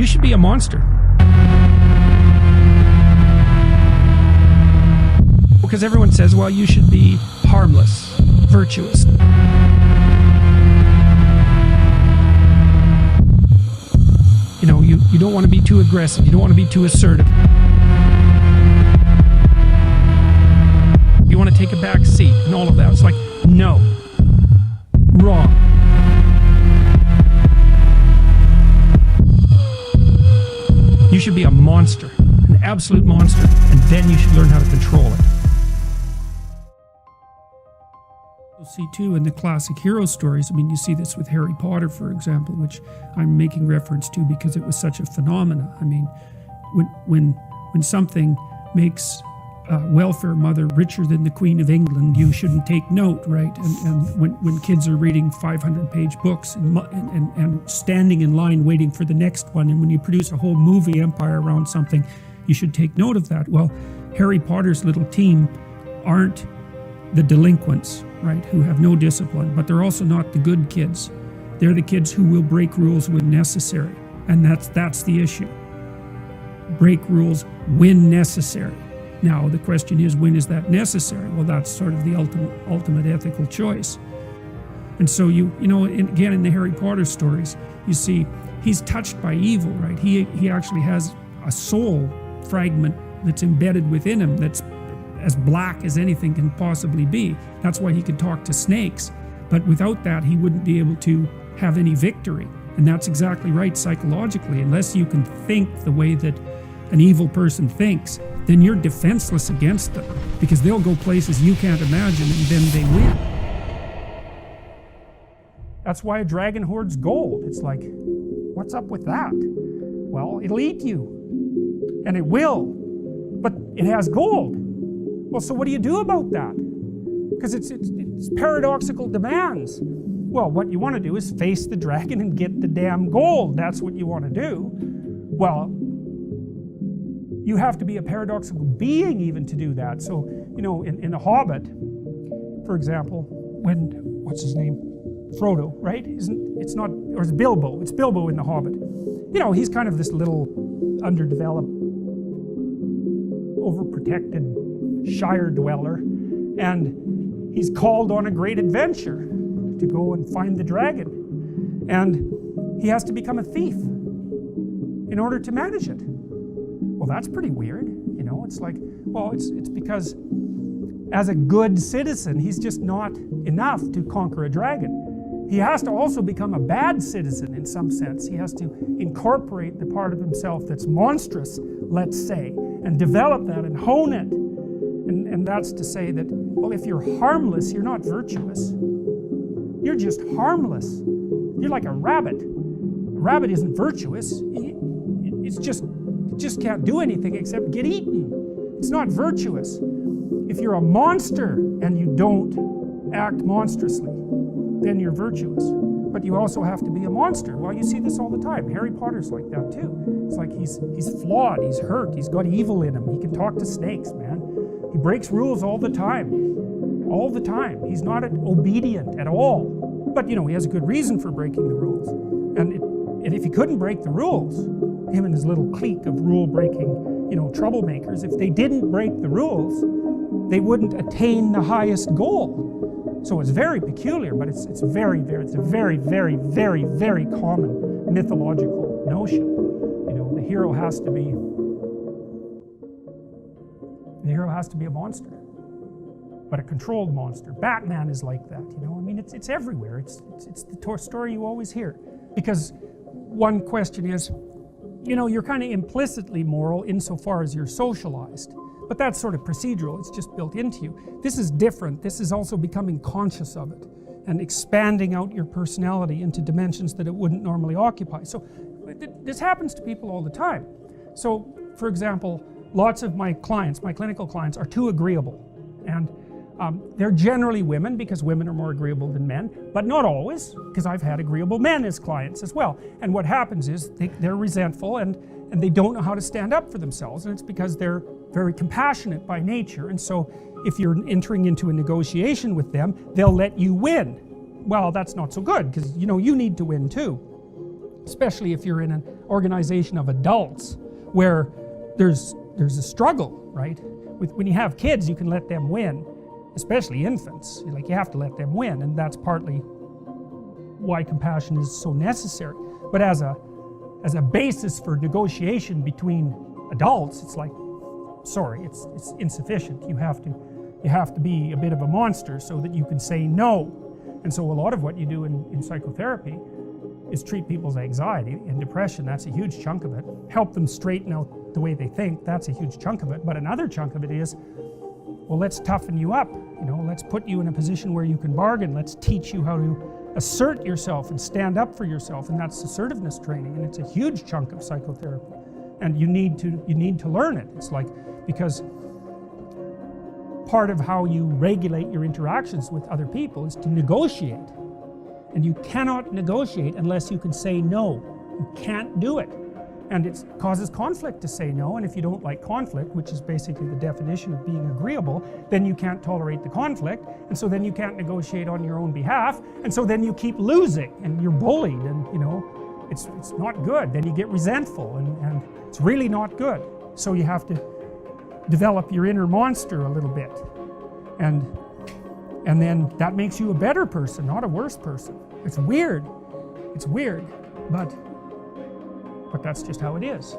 You should be a monster. Because everyone says, well, you should be harmless, virtuous. You know, you don't want to be too aggressive. You don't want to be too assertive. You want to take a back seat and all of that. It's like, no. Wrong. You should be a monster, an absolute monster, and then you should learn how to control it. You'll see too in the classic hero stories, I mean, you see this with Harry Potter, for example, which I'm making reference to because it was such a phenomena. I mean, when something makes a welfare mother richer than the Queen of England, you shouldn't take note, right? And when kids are reading 500-page books and standing in line waiting for the next one, and when you produce a whole movie empire around something, you should take note of that. Well, Harry Potter's little team aren't the delinquents, right, who have no discipline, but they're also not the good kids. They're the kids who will break rules when necessary, and that's the issue. Break rules when necessary. Now the question is, when is that necessary? Well, that's sort of the ultimate ethical choice. And so you know, again in the Harry Potter stories, you see he's touched by evil, right? He actually has a soul fragment that's embedded within him that's as black as anything can possibly be. That's why he could talk to snakes. But without that, he wouldn't be able to have any victory. And that's exactly right psychologically. Unless you can think the way that an evil person thinks, then you're defenseless against them, because they'll go places you can't imagine, and then they win. That's why a dragon hoards gold. It's like, what's up with that? Well, it'll eat you. And it will. But it has gold. Well, so what do you do about that? Because it's paradoxical demands. Well, what you want to do is face the dragon and get the damn gold. That's what you want to do. Well, you have to be a paradoxical being even to do that. So, you know, in The Hobbit, for example, when, what's his name? Frodo, right? It's not, or it's Bilbo. It's Bilbo in The Hobbit. You know, he's kind of this little underdeveloped, overprotected Shire dweller, and he's called on a great adventure to go and find the dragon, and he has to become a thief in order to manage it. Well, that's pretty weird, you know. It's like, well, it's because as a good citizen, he's just not enough to conquer a dragon. He has to also become a bad citizen in some sense. He has to incorporate the part of himself that's monstrous, let's say, and develop that and hone it. And that's to say that, well, if you're harmless, you're not virtuous. You're just harmless. You're like a rabbit. A rabbit isn't virtuous. It just can't do anything except get eaten. It's not virtuous. If you're a monster and you don't act monstrously, then you're virtuous. But you also have to be a monster. Well, you see this all the time. Harry Potter's like that too. It's like he's flawed, he's hurt, he's got evil in him. He can talk to snakes, man. He breaks rules all the time. All the time. He's not obedient at all. But, you know, he has a good reason for breaking the rules. And if he couldn't break the rules, him and his little clique of rule-breaking, you know, troublemakers, if they didn't break the rules, they wouldn't attain the highest goal. So it's very peculiar, but it's a very, very common mythological notion. You know, the hero has to be a monster, but a controlled monster. Batman is like that, you know. I mean, it's everywhere. It's the story you always hear. Because one question is, you know, you're kind of implicitly moral insofar as you're socialized. But that's sort of procedural. It's just built into you. This is different. This is also becoming conscious of it and expanding out your personality into dimensions that it wouldn't normally occupy. So this happens to people all the time. So, for example, lots of my clients, my clinical clients, are too agreeable. And they're generally women, because women are more agreeable than men, but not always, because I've had agreeable men as clients as well. And what happens is they're resentful and they don't know how to stand up for themselves, and it's because they're very compassionate by nature. And so if you're entering into a negotiation with them, they'll let you win. Well, that's not so good, because you know you need to win too, especially if you're in an organization of adults where there's a struggle, right? When you have kids, you can let them win, especially infants. Like, you have to let them win, and that's partly why compassion is so necessary. But as a basis for negotiation between adults, it's like, sorry, it's insufficient. You have to be a bit of a monster so that you can say no. And so a lot of what you do in psychotherapy is treat people's anxiety and depression. That's a huge chunk of it. Help them straighten out the way they think. That's a huge chunk of it. But another chunk of it is, well, let's toughen you up. You know, let's put you in a position where you can bargain. Let's teach you how to assert yourself and stand up for yourself, and that's assertiveness training, and it's a huge chunk of psychotherapy. And you need to learn it. It's like, because part of how you regulate your interactions with other people is to negotiate. And you cannot negotiate unless you can say no. You can't do it. And it causes conflict to say no, and if you don't like conflict, which is basically the definition of being agreeable, then you can't tolerate the conflict, and so then you can't negotiate on your own behalf, and so then you keep losing, and you're bullied, and you know, it's not good. Then you get resentful, and it's really not good. So you have to develop your inner monster a little bit, and then that makes you a better person, not a worse person. It's weird, but that's just how it is.